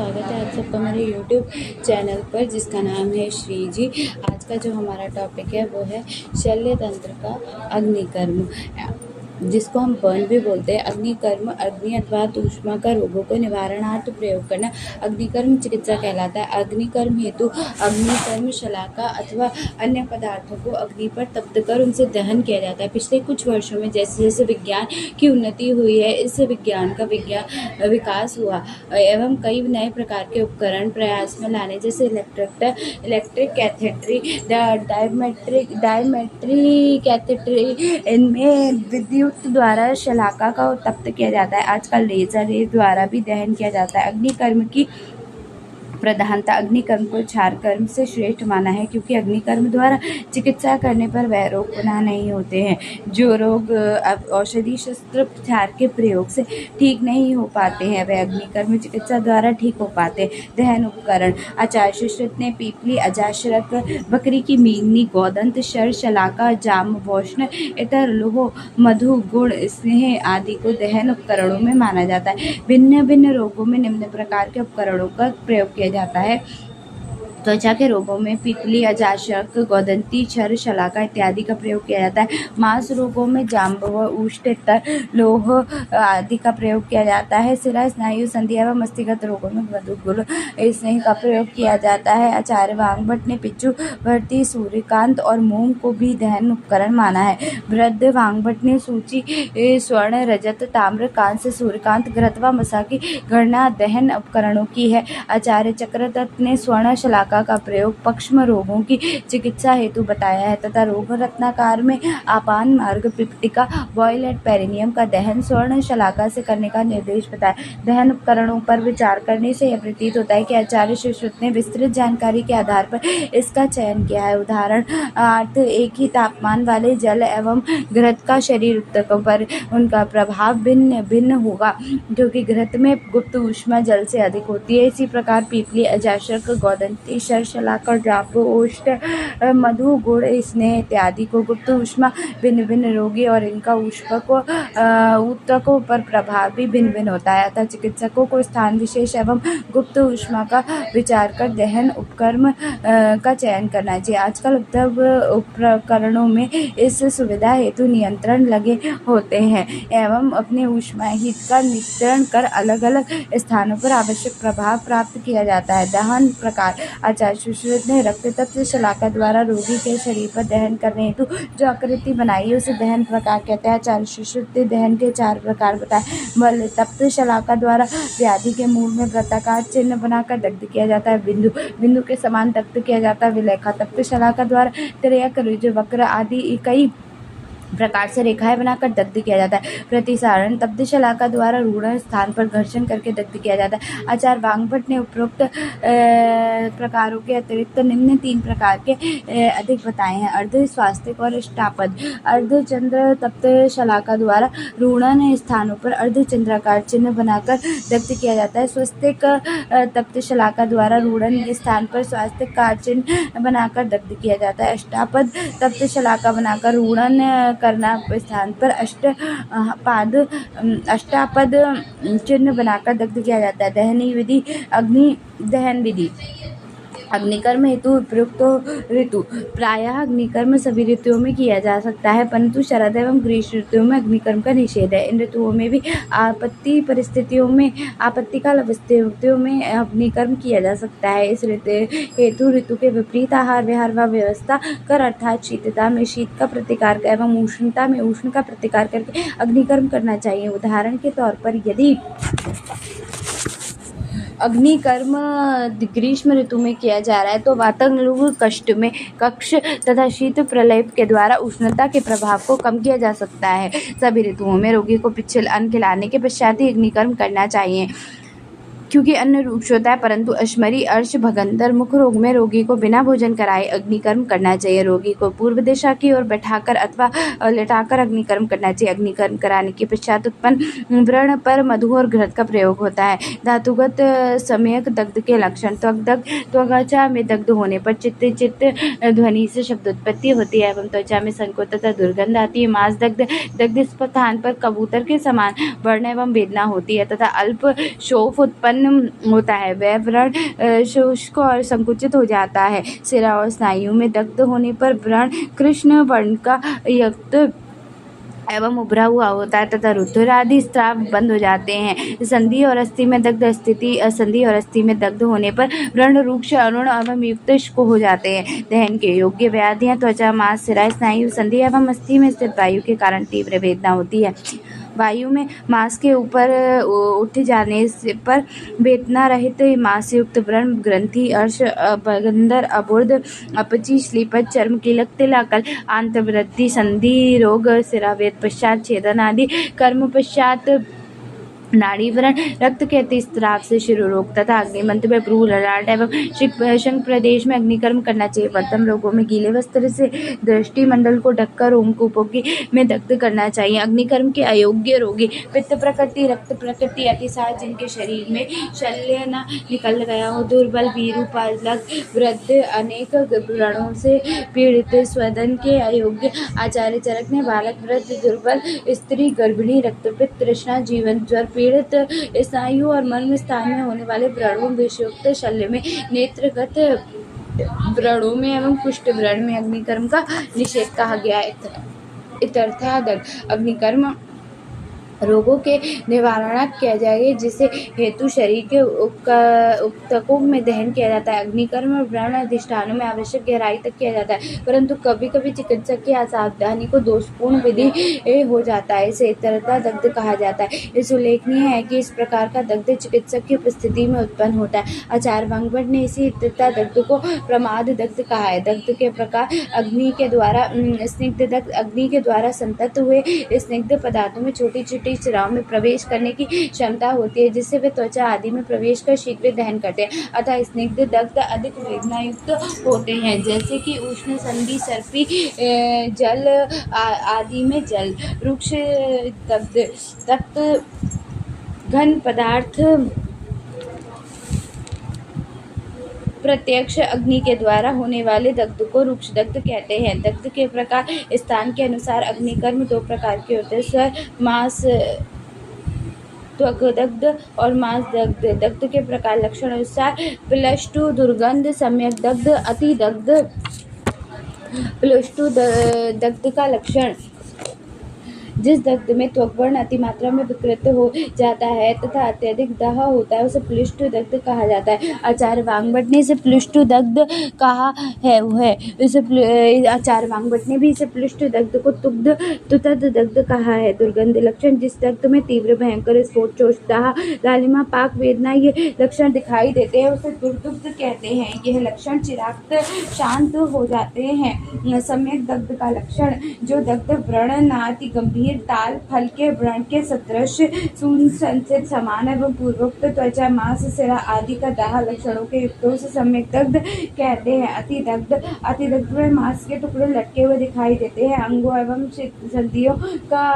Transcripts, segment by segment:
स्वागत है आप सबका मेरे यूट्यूब चैनल पर जिसका नाम है श्री जी। आज का जो हमारा टॉपिक है वो है शल्य तंत्र का अग्निकर्म, जिसको हम बर्न भी बोलते हैं। अग्निकर्म अग्नि अथवा ऊष्मा का रोगों को निवारणार्थ प्रयोग करना अग्निकर्म चिकित्सा कहलाता है। अग्निकर्म हेतु अग्निकर्म शलाका अथवा अन्य पदार्थों को अग्नि पर तप्त कर उनसे दहन किया जाता है। पिछले कुछ वर्षों में जैसे जैसे विज्ञान की उन्नति हुई है, इस विज्ञान का विकास हुआ एवं कई नए प्रकार के उपकरण प्रयास में लाने, जैसे इलेक्ट्रिक कैथेटरी, डायमेट्रिक कैथेटरी, इनमें विद्युत द्वारा शलाका का तप्त किया जाता है। आजकल लेजर रेज द्वारा भी दहन किया जाता है। अग्निकर्म की प्रधानता अग्निकर्म को क्षार कर्म से श्रेष्ठ माना है, क्योंकि अग्निकर्म द्वारा चिकित्सा करने पर वह रोग पुनः नहीं होते हैं। जो रोग औषधि शस्त्र क्षार के प्रयोग से ठीक नहीं हो पाते हैं, वह अग्निकर्म चिकित्सा द्वारा ठीक हो पाते हैं। दहन उपकरण आचार्य सुश्रुत ने पीपली, अजाशरक, बकरी की मींगनी, गौदंत, शर, शलाका, जाम, वोष्ण, इतर लोह, मधु, गुण, स्नेह आदि को दहन उपकरणों में माना जाता है। भिन्न भिन्न रोगों में निम्न प्रकार के उपकरणों का प्रयोग किया जाता है। त्वचा के रोगों में पीपली, अजाशक, गौदंती, क्षर, शलाका इत्यादि का प्रयोग किया जाता है। मांस रोगों में जाम्बव, उष्ण, लोह आदि का प्रयोग किया जाता है। शिरा, स्नायु, संधि एवं मस्तिष्क रोगों में मधु, गुण, स्नेह का प्रयोग किया जाता है। आचार्य वाग्भट ने पिच्चू, भर्ती, सूर्यकांत और मोम को भी दहन उपकरण माना है। वृद्ध वाग्भट ने सूची, स्वर्ण, रजत, ताम्र, कांस्य, सूर्यकांत, घृतवा, मसा की गणना दहन उपकरणों की है। आचार्य चक्रदत्त ने स्वर्ण शलाका का प्रयोग पक्ष्म रोगों की चिकित्सा हेतु बताया है, तथा रोग रत्नाकार में आपान मार्ग, पिप्टिका, बॉयल एट पेरिनियम का दहन स्वर्ण शलाका से करने का निर्देश बताया। दहन उपकरणों पर विचार करने से यह प्रतीत होता है कि आचार्य सुश्रुत ने विस्तृत जानकारी के आधार पर इसका चयन किया है। उदाहरणार्थ, एक ही तापमान वाले जल एवं घृत का शरीर ऊतकों पर उनका प्रभाव भिन्न भिन्न होगा, क्योंकि घृत में गुप्त ऊष्मा जल से अधिक होती है। इसी प्रकार पीपली, अजाशक, गौदंती, शर, शलाका, जाम्ब, ओष्ठ, मधु, गुड़, स्नेह इत्यादि को गुप्त ऊष्मा भिन्न भिन्न रोगी और इनका ऊतकों पर प्रभाव भी भिन्न भिन्न होता है। अतः चिकित्सकों को स्थान विशेष एवं गुप्त ऊष्मा का विचार कर दहन उपकर्म का चयन करना चाहिए। आजकल उपकरणों में इस सुविधा हेतु नियंत्रण लगे होते हैं एवं अपने ऊष्मा हित का नियंत्रण कर अलग अलग स्थानों पर आवश्यक प्रभाव प्राप्त किया जाता है। दहन प्रकार आचार्य सुश्रुत ने रक्त तप्त शलाका द्वारा रोगी के शरीर पर दहन करने हेतु जो आकृति बनाई है उसे दहन प्रकार कहते हैं। आचार्य सुश्रुत ने दहन के 4 प्रकार बताए। बल तप्त शलाका द्वारा व्याधि के मूल में वृत्ताकार चिन्ह बनाकर दग्ध किया जाता है। बिंदु के समान दग्ध किया जाता है। विलेखा तप्त शलाका द्वारा तिर्यक, ऋज, वक्र आदि कई प्रकार से रेखाएं बनाकर दग्ध किया जाता है। प्रतिसारण तप्त शलाका द्वारा रूढ़ स्थान पर घर्षण करके दग्ध किया जाता है। आचार्य वाग्भट ने उपरोक्त प्रकारों के अतिरिक्त निम्न 3 प्रकार के अधिक बताए हैं। अर्ध स्वास्तिक और अष्टापद। अर्धचंद्र तप्त शलाका द्वारा रूढ़ स्थानों पर अर्धचंद्राकार चिन्ह बनाकर दग्ध किया जाता है। स्वस्तिक तप्त शलाका द्वारा रूढ़ स्थान पर स्वास्तिक कार चिन्ह बनाकर दग्ध किया जाता है। अष्टापद तप्त शलाका बनाकर रूढ़ करना स्थान पर अष्टापद चिन्ह बनाकर दग्ध किया जाता है। दहनी विधि अग्नि दहन विधि। अग्निकर्म हेतु उपयुक्त ऋतु। प्रायः अग्निकर्म सभी ऋतुओं में किया जा सकता है, परंतु शरद एवं ग्रीष्म ऋतुओं में अग्निकर्म का निषेध है। इन ऋतुओं में भी आपत्तिकाल स्थितियों में अग्निकर्म किया जा सकता है। इस हेतु ऋतु के विपरीत आहार विहार व व्यवस्था कर, अर्थात शीतता में शीत का प्रतिकार एवं उष्णता में उष्ण का प्रतिकार करके अग्निकर्म करना चाहिए। उदाहरण के तौर पर यदि अग्निकर्म ग्रीष्म ऋतु में किया जा रहा है तो वातानुकूल कक्ष तथा शीत प्रलेप के द्वारा उष्णता के प्रभाव को कम किया जा सकता है। सभी ऋतुओं में रोगी को पिच्छल अन्न खिलाने के पश्चात ही अग्निकर्म करना चाहिए, क्योंकि अन्न रूक्ष होता है, परंतु अश्मरी, अर्श, भगंदर, मुख रोग में रोगी को बिना भोजन कराए अग्निकर्म करना चाहिए। रोगी को पूर्व दिशा की ओर बैठाकर अथवा लेटाकर अग्निकर्म करना चाहिए। अग्निकर्म कराने के पश्चात उत्पन्न व्रण पर मधु और घृत का प्रयोग होता है। धातुगत सम्यक दग्ध के लक्षण। त्वचा में दग्ध होने पर चित्त ध्वनि से शब्द उत्पत्ति होती है एवं त्वचा में संकोच तथा दुर्गंध आती है। मांस दग्ध स्थान पर कबूतर के समान वर्ण एवं वेदना होती है तथा अल्प शोफ उत्पन्न उत्पन्न होता है, वह व्रण शुष्क और संकुचित हो जाता है। सिरा और स्नायु में दग्ध होने पर व्रण कृष्ण वर्ण का युक्त एवं उभरा हुआ होता है तथा रुधिर आदि स्राव बंद हो जाते हैं। संधि और अस्थि में दग्ध स्थिति संधि और अस्थि में दग्ध होने पर व्रण रूक्ष अरुण एवं युक्त शुष्क हो जाते हैं। दहन के योग्य व्याधियां त्वचा, मांस, सिरा, स्नायु, संधि एवं अस्थि में स्थित वायु के कारण तीव्र वेदना होती है। वायु में मांस के ऊपर उठ जाने पर वेदना रहित मांसयुक्त व्रण, ग्रंथि, अर्श, बंदर, अबुर्द, अपची, श्लीपच, चर्म कीलक, तिल, अकल, आंतवृद्धि, संधि रोग, सिरावेद पश्चात छेदन आदि, कर्म पश्चात नाड़ी व्रण, रक्त के अतिस्राव से शिरो रोग तथा अग्निमंत्र में भ्रू, ललाट एवं शंख प्रदेश में अग्निकर्म करना चाहिए। वर्तम रोगों में गीले वस्त्र से दृष्टि मंडल को ढककर रोमकूपों में दग्ध करना चाहिए। अग्निकर्म के अयोग्य रोगी पित्त प्रकृति, रक्त प्रकृति, अतिसार, जिनके शरीर में शल्य न निकल गया हो, दुर्बल, भीरू, पालक, वृद्ध, अनेक व्रणों से पीड़ित, स्वदन के अयोग्य, आचार्य चरक ने, बालक, वृद्ध, दुर्बल, स्त्री, गर्भिणी, रक्तपित्त, तृष्णा, जीवन ज्वर पीड़ित, स्नायु और मर्म स्थान में होने वाले व्रणों, विषयुक्त शल्य में, नेत्रगत व्रणों में एवं कुष्ठ व्रण में अग्निकर्म का निषेध कहा गया है। अग्निकर्म रोगों के निवारण किया जाएगा, जिसे हेतु शरीर के उपतकों में दहन किया जाता है। अग्निकर्म व्रण अधिष्ठानों में आवश्यक गहराई तक किया जाता है, परंतु कभी कभी चिकित्सक की असावधानी को दोषपूर्ण विधि हो जाता है, इसे इतरता दग्ध कहा जाता है। इस उल्लेखनीय है कि इस प्रकार का दग्ध चिकित्सक की उपस्थिति में उत्पन्न होता है। आचार्य वाग्भट ने इसी इतरता दग्ध को प्रमाद दग्ध कहा है। दग्ध के प्रकार अग्नि के द्वारा स्निग्ध दग्ध, अग्नि के द्वारा संतप्त हुए स्निग्ध पदार्थों में छोटी छोटी सिराओं में प्रवेश करने की क्षमता होती है, जिससे वे त्वचा आदि में प्रवेश कर शीघ्र दहन करते हैं। अतः स्निग्ध दग्ध अधिक वेदनायुक्त होते हैं, जैसे कि उष्ण संधि, सर्पी, जल आदि में जल, रुक्ष दग्ध, तप्त घन पदार्थ प्रत्यक्ष अग्नि के द्वारा होने वाले दग्ध को रुक्ष दग्ध कहते हैं। दग्ध के प्रकार स्थान के अनुसार अग्निकर्म दो प्रकार के होते हैं, स्वर मांस त्वक दग्ध और मांस दग्ध। दग्ध के प्रकार लक्षण अनुसार प्लष्टु, दुर्गंध, सम्यक दग्ध, अति दग्ध। प्लष्टु दग्ध का लक्षण जिस दग्ध में त्वग्वर्ण अतिमात्रा में विकृत हो जाता है तथा अत्यधिक दाह होता है, उसे प्लुष्टु दग्ध कहा जाता है। आचार्य वाग्भट ने इसे प्लुष्टु दग्ध कहा है। आचार्य वाग्भट ने भी इसे प्लुष्टु दग्ध को तुतद दग्ध कहा है। दुर्गंध लक्षण जिस दग्ध में तीव्र भयंकर स्फोट, चोट, दाह, लालिमा, पाक वेदना ये लक्षण दिखाई देते हैं, उसे दुर्दुग्ध कहते हैं। यह लक्षण चिराग शांत हो जाते हैं। सम्यक दग्ध का लक्षण जो दग्ध व्रण नाति गंभीर ताल फल के व्रण के सदृश शून्य संचित समान एवं पूर्वोक्त त्वचा, मांस, सिरा आदि का दाह लक्षणों के युक्तों से सम्यक दग्ध कहते हैं। अति दग्ध में मांस के टुकड़े लटके हुए दिखाई देते हैं, अंगों एवं संधियों का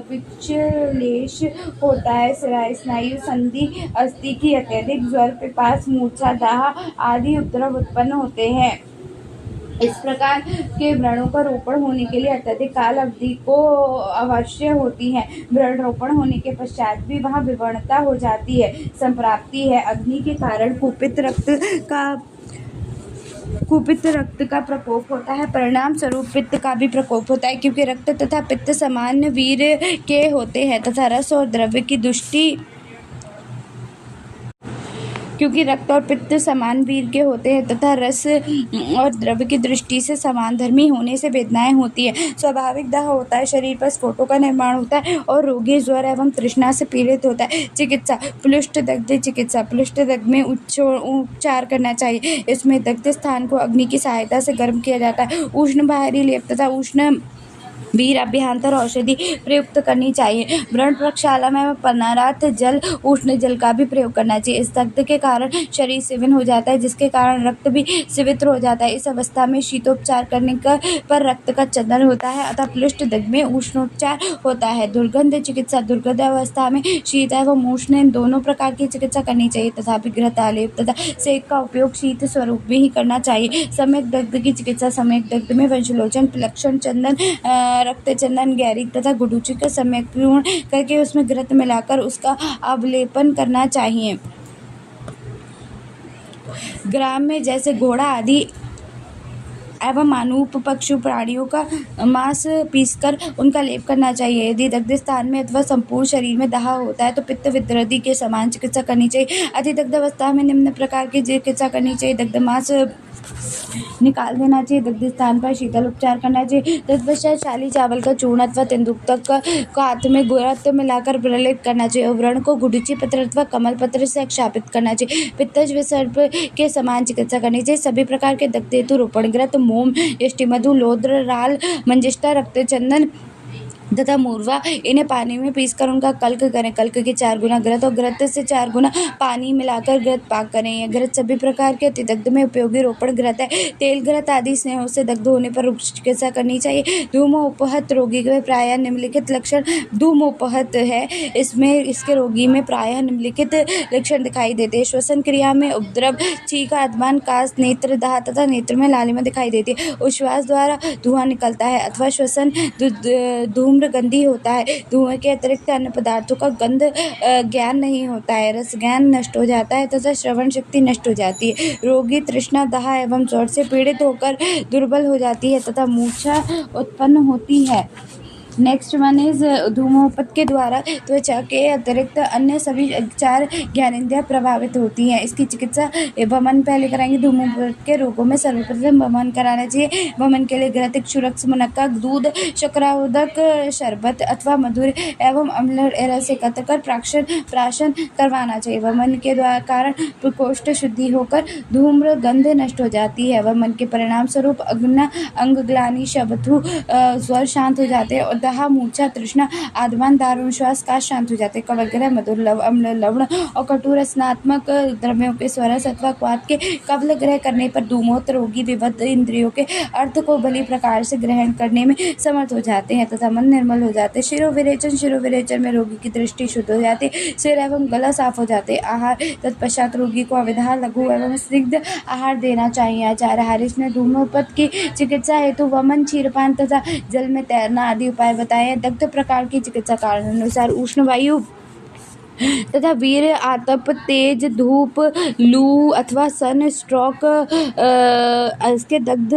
विक्षलेश होता है, सिरा, स्नायु, संधि, अस्थि की अत्यधिक ज्वर, पिपास, मूर्छा, दाह आदि उपद्रव उत्पन्न होते हैं। इस प्रकार के व्रणों का रोपण होने के लिए अत्यधिक काल अवधि को अवश्य होती है। व्रण रोपण होने के पश्चात भी वहाँ विवर्णता हो जाती है, संप्राप्ति है। अग्नि के कारण कुपित रक्त का प्रकोप होता है, परिणाम स्वरूप पित्त का भी प्रकोप होता है, क्योंकि रक्त तथा पित्त समान वीर के होते हैं तथा रस और द्रव्य की दृष्टि क्योंकि रक्त और पित्त समान वीर के होते हैं तथा रस और द्रव्य की दृष्टि से समान धर्मी होने से वेदनाएं होती है। स्वाभाविक दाह होता है, शरीर पर स्फोटों का निर्माण होता है और रोगी ज्वर एवं तृष्णा से पीड़ित होता है। चिकित्सा प्लुष्ट दग्ध चिकित्सा प्लुष्ट दग्ध में उपचार करना चाहिए। इसमें दग्ध स्थान को अग्नि की सहायता से गर्म किया जाता है। उष्ण बाहरी लेप तथा उष्ण वीर अभ्यंतर औषधि प्रयुक्त करनी चाहिए। व्रण प्रक्षालन में पनारात जल, उष्ण जल का भी प्रयोग करना चाहिए। इस दग्ध के कारण शरीर सिविन हो जाता है, जिसके कारण रक्त भी सिवित्र हो जाता है। इस अवस्था में शीतोपचार करने पर रक्त का चंदन होता है, अतः प्लुष्ट दग्ध में उष्णोपचार होता है। दुर्गंध चिकित्सा दुर्गंध अवस्था में शीत एवं उष्ण इन दोनों प्रकार की चिकित्सा करनी चाहिए, तथापि घृतालेप तथा सेक का उपयोग शीत स्वरूप में ही करना चाहिए। सम्यक दग्ध की चिकित्सा सम्यक दग्ध में वंशलोचन, लक्षण, चंदन, रक्त चंदन, गैरी तथा गुडुचि का सम्यक पूर्ण करके उसमें घृत मिलाकर उसका अवलेपन करना चाहिए। ग्राम में जैसे घोड़ा आदि एवं मानूप पशु प्राणियों का मांस पीसकर उनका लेप करना चाहिए। यदि दग्ध स्थान में अथवा संपूर्ण शरीर में दाह होता है तो पित्त विदृधि के समान चिकित्सा करनी चाहिए। अतिदग्ध अवस्था में निम्न प्रकार की चिकित्सा करनी चाहिए। दग्ध मांस निकाल देना चाहिए। दग्ध स्थान पर शीतल उपचार करना चाहिए। तत्पश्चात छाली चावल का चूर्ण अथवा तेंदुपत्ता को हाथ में गुड़त मिलाकर प्रलेप करना चाहिए। व्रण को गुडुचि पत्र अथवा कमल पत्र से क्षापित करना चाहिए। पित्तज विसर्प के समान चिकित्सा करनी चाहिए। सभी प्रकार के दग्ध हेतु रोपण घृत, मोम, यष्टि मधु, लौद्र, राल, मंजिष्ठा, रक्त चंदन तथा मूर्वा इन्हें पानी में पीसकर उनका कल्क करें। कल्क के 4 गुना घृत और घृत से 4 गुना पानी मिलाकर घृत पाक करें। यह घृत सभी प्रकार के अतिदग्ध में उपयोगी रोपण घृत है। तेल घृत आदि स्नेहों से दग्ध होने पर चिकित्सा करनी चाहिए। धूमोपहत रोगी में प्रायः निम्नलिखित लक्षण धूमोपहत है इसके रोगी में प्रायः निम्नलिखित लक्षण दिखाई देते हैं। श्वसन क्रिया में उपद्रव, छींक, आत्मान, कास, नेत्र दाह तथा नेत्र में लालिमा दिखाई देती है। उच्छ्वास द्वारा धुआं निकलता है अथवा श्वसन धूम्रगंधी होता है। धुएं के अतिरिक्त अन्य पदार्थों का गंध ज्ञान नहीं होता है। रस ज्ञान नष्ट हो जाता है तथा श्रवण शक्ति नष्ट हो जाती है। रोगी तृष्णा, दाह एवं चोट से पीड़ित होकर दुर्बल हो जाती है तथा मूर्छा उत्पन्न होती है। नेक्स्ट वन इज धूमोपत के द्वारा त्वचा के अतिरिक्त अन्य सभी 4 ज्ञानेंद्रियां प्रभावित होती हैं। इसकी चिकित्सा वमन पहले कराएंगे। धूमोपत के रोगों में सर्वप्रथम वमन कराना चाहिए। वमन के लिए घृत, क्षुरक्ष, मुनक्का, दूध, शर्कराउदक शरबत अथवा मधुर एवं अम्ल रस एकत्र कर प्राशन करवाना चाहिए। वमन के कारण प्रकोष्ठ शुद्धि होकर धूम्र गंध नष्ट हो जाती है। वमन के परिणाम स्वरूप अंग ग्लानि, शबथु स्वर शांत हो जाते हैं और दाह, मूर्छा, तृष्णा, आदमान, दारुण श्वास का शांत हो जाते हैं। कवलग्रह, मधुर, अम्ल, लवण और कटु रसनात्मक द्रव्यों के स्वरस अथवा क्वाथ के कवल ग्रह करने पर धूमोत रोगी विविध इंद्रियों के अर्थ को भली प्रकार से ग्रहण करने में समर्थ हो जाते हैं तथा मन निर्मल हो जाते हैं। शिरोविरेचन में रोगी की दृष्टि शुद्ध हो जाती है। सिर एवं गला साफ हो जाते हैं। आहार तत्पश्चात रोगी को अविधा, लघु एवं स्निग्ध आहार देना चाहिए। आचार्य हारिस ने धूमोपत की चिकित्सा हेतु वमन, क्षीरपान तथा जल में तैरना आदि उपाय बताए। दग्ध प्रकार की चिकित्सा कालानुसार उष्ण वायु तथा वीर, आतप, तेज धूप, लू अथवा सन स्ट्रोक इसके दग्ध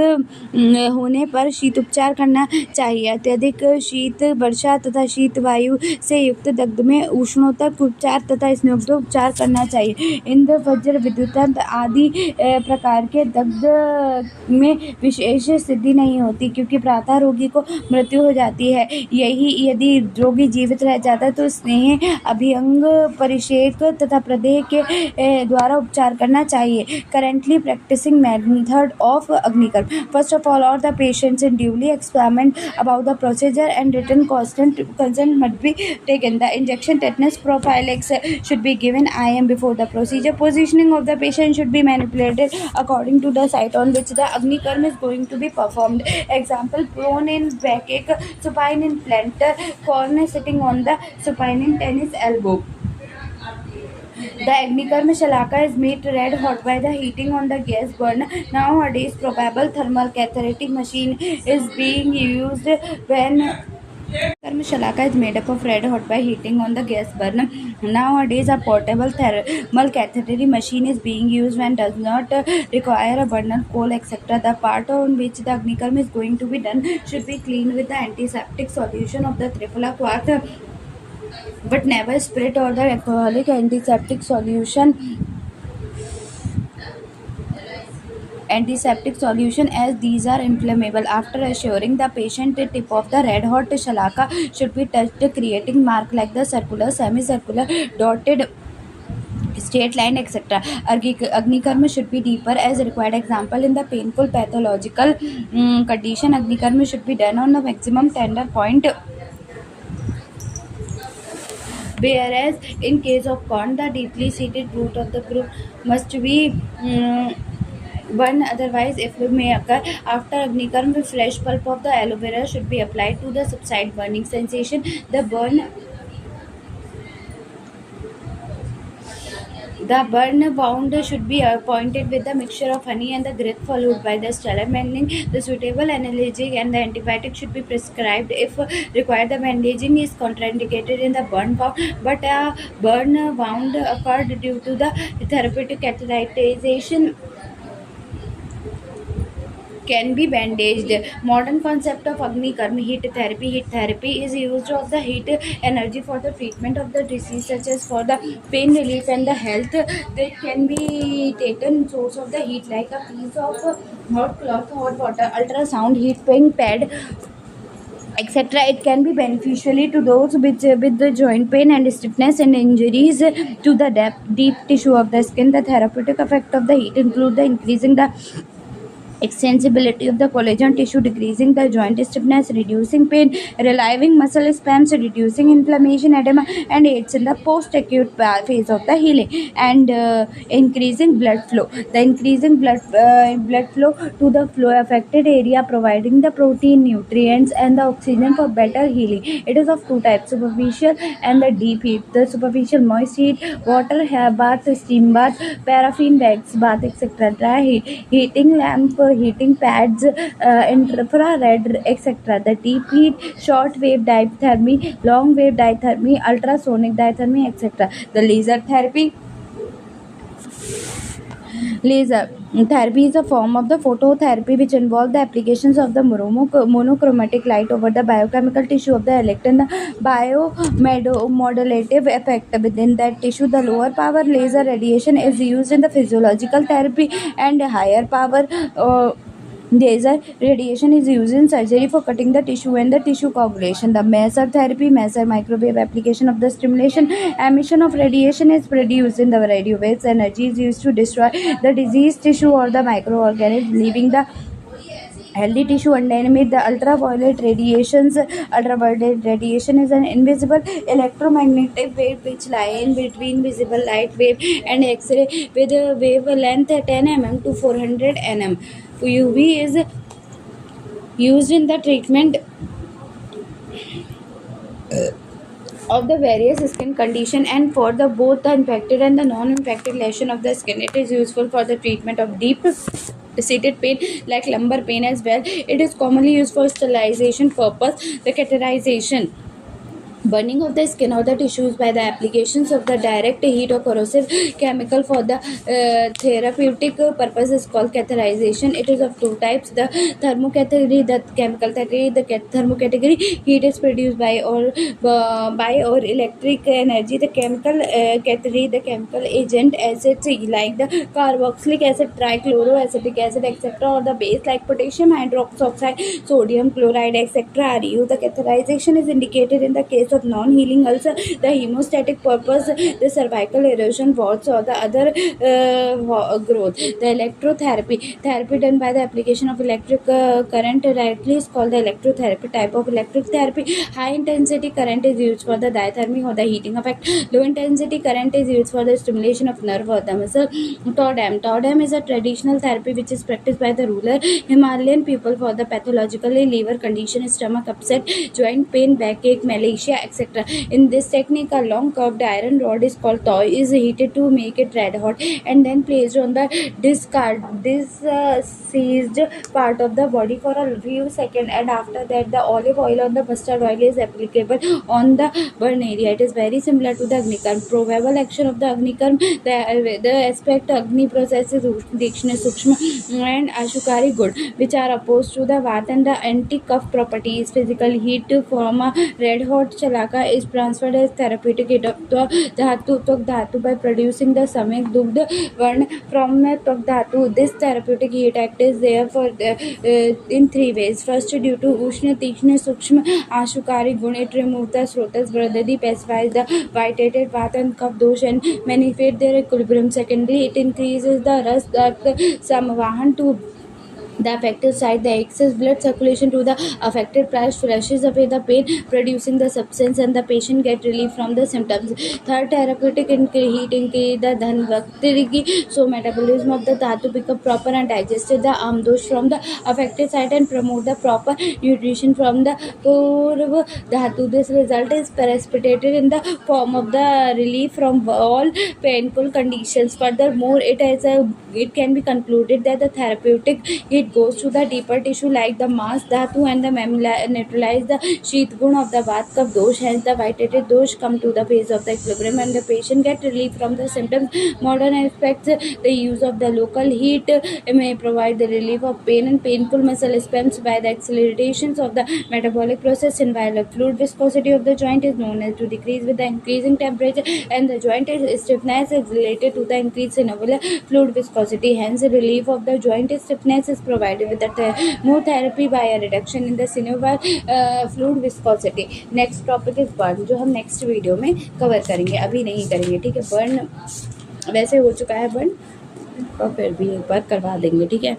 होने पर शीत उपचार करना चाहिए। अत्यधिक शीत, वर्षा तथा शीत वायु से युक्त दग्ध में उष्णोत्तक उपचार तथा स्निग्ध उपचार करना चाहिए। इंद्र, वज्र, विद्युत आदि प्रकार के दग्ध में विशेष सिद्धि नहीं होती क्योंकि प्रातः रोगी को मृत्यु हो जाती है। यही यदि रोगी जीवित रह जाता है तो स्नेह, अभिअंग परिषेक तथा प्रदेह के द्वारा उपचार करना चाहिए। करेंटली प्रैक्टिसिंग मेथड ऑफ अग्निकर्म। First of all the patients and duly examined about the procedure and written consent must be taken. The injection tetanus prophylaxis should be given IM before the procedure. Positioning of the patient should be manipulated according to the site on which the agnikarm is going to be performed. Example: prone in backache, supine in plantar, corner sitting on the supine in tennis elbow. The Agnikarma Shalaka is made red hot by the heating on the gas burner. Nowadays, probable thermal catheterizing machine is being used when Agnikarma Shalaka is made up of red hot by heating on the gas burner. Nowadays, a portable thermal catheterizing machine is being used when does not require a burner, coal, etc. The part on which the Agnikarma is going to be done should be cleaned with the antiseptic solution of the Triphala quartz, but never spirit or the alcoholic antiseptic solution as these are inflammable. After assuring the patient, the tip of the red hot shalaka should be touched, creating mark like the circular, semicircular, dotted, straight line, etc. Agnikarma should be deeper as required. Example: in the painful pathological condition, Agnikarma should be done on the maximum tender point, whereas in case of corn, the deeply seated root of the group must be burned, otherwise if it may occur. After Agnikarma, the fresh pulp of the aloe vera should be applied to the subside burning The burn wound should be appointed with the mixture of honey and the grit followed by the stellar mending. The suitable analgesic and the antibiotic should be prescribed if required. The bandaging is contraindicated in the burn wound, but a burn wound occurred due to the therapeutic catheterization can be bandaged. Modern concept of Agni Karm heat therapy. Heat therapy is used of the heat energy for the treatment of the disease such as for the pain relief and the health. They can be taken source of the heat like a piece of hot cloth, hot water, ultrasound heat paying pad, etc. It can be beneficially to those with the joint pain and stiffness and injuries to the deep tissue of the skin. The therapeutic effect of the heat include the increasing the extensibility of the collagen tissue, decreasing the joint stiffness, reducing pain, relieving muscle spasms, reducing inflammation, edema, and aids in the post-acute phase of the healing, and increasing blood flow. The increasing blood flow to the flow affected area, providing the protein, nutrients, and the oxygen for better healing. It is of two types: superficial and the deep heat. The superficial moist heat, water, hair bath, steam bath, paraffin wax bath, etc. Dry heat, heating lamp, heating pads, infrared, etc. The deep heat, short wave diathermy, long wave diathermy, ultrasonic diathermy, etc. The laser therapy is a form of the phototherapy which involves the applications of the monochromatic light over the biochemical tissue of the electron. The biomodulative effect within that tissue. The lower power laser radiation is used in the physiological therapy, and higher power laser radiation is used in surgery for cutting the tissue and the tissue coagulation. The maser therapy, maser microwave application of the stimulation emission of radiation is produced in the radio waves. Energy is used to destroy the diseased tissue or the microorganisms, leaving the healthy tissue undamaged. The ultraviolet radiation is an invisible electromagnetic wave which lie in between visible light wave and X-ray with a wavelength 10 mm to 400 nm. UV is used in the treatment of the various skin condition and for the both the infected and the non-infected lesion of the skin. It is useful for the treatment of deep seated pain like lumbar pain as well. It is commonly used for sterilization purpose. The cauterization, burning of the skin or the tissues by the applications of the direct heat or corrosive chemical for the therapeutic purpose is called cauterization. It is of two types: the thermocategory, the chemical category. The thermocategory, heat is produced by or electric energy. The chemical category, the chemical agent acids like the carboxylic acid, trichloroacetic acid, etc., or the base like potassium hydroxide, sodium chloride, etc. are used. The cauterization is indicated in the case of non-healing ulcer, the hemostatic purpose, the cervical erosion, warts, or the other growth. The electrotherapy, therapy done by the application of electric current directly is called the electrotherapy. Type of electric therapy: high intensity current is used for the diathermy or the heating effect. Low intensity current is used for the stimulation of nerve or the muscle. Todam is a traditional therapy which is practiced by the rural Himalayan people for the pathologically liver condition, stomach upset, joint pain, backache, malacia, etc. In this technique, a long curved iron rod is called toy is heated to make it red hot and then placed on the seized part of the body for a few seconds, and after that the olive oil or the mustard oil is applicable on the burn area. It is very similar to the Agni Karm. Probable action of the Agni Karm: the aspect Agni process is Udikshna, Sukshma and Ashukari good, which are opposed to the Vat, and the anti-cuff properties. Physical heat from a red hot chalaka is transferred as therapeutic heat of the Tvak Dhatu by producing the Samyak Dugdha Varna from the Tvak Dhatu. This therapeutic heat act is there for in three ways. First, due to Ushna, Tikshna, Sukshma, Ashukari gun, it removes the Srotas Vradadi, pacifies the vitiated Vat and Kaph dosh and manipulates their equilibrium. Secondly, it increases the Ras Samvahan to the affected site, the excess blood circulation to the affected part flushes away the pain, producing the substance, and the patient get relief from the symptoms. Third, therapeutic heat increase the dhanvaktiri, so metabolism of the dhatu become proper and digested the amdosh from the affected site and promote the proper nutrition from the purva dhatu. This result is precipitated in the form of the relief from all painful conditions. Furthermore, it can be concluded that the therapeutic heat goes to the deeper tissue like the mass dhatu and the neutralize the sheath gun of the vat kapha dosh. Hence, the vitiated dosh come to the phase of the equilibrium and the patient get relief from the symptoms. Modern aspects, the use of the local heat may provide the relief of pain and painful muscle spasms by the accelerations of the metabolic process, and while the fluid viscosity of the joint is known as to decrease with the increasing temperature, and the joint stiffness is related to the increase in overall fluid viscosity. Hence, the relief of the joint stiffness is provided with the more therapy by a reduction in the synovial fluid viscosity. Next topic is burn, जो हम next video में cover करेंगे, अभी नहीं करेंगे, ठीक है। Burn वैसे हो चुका है बर्न, और फिर भी एक बार करवा देंगे, ठीक है।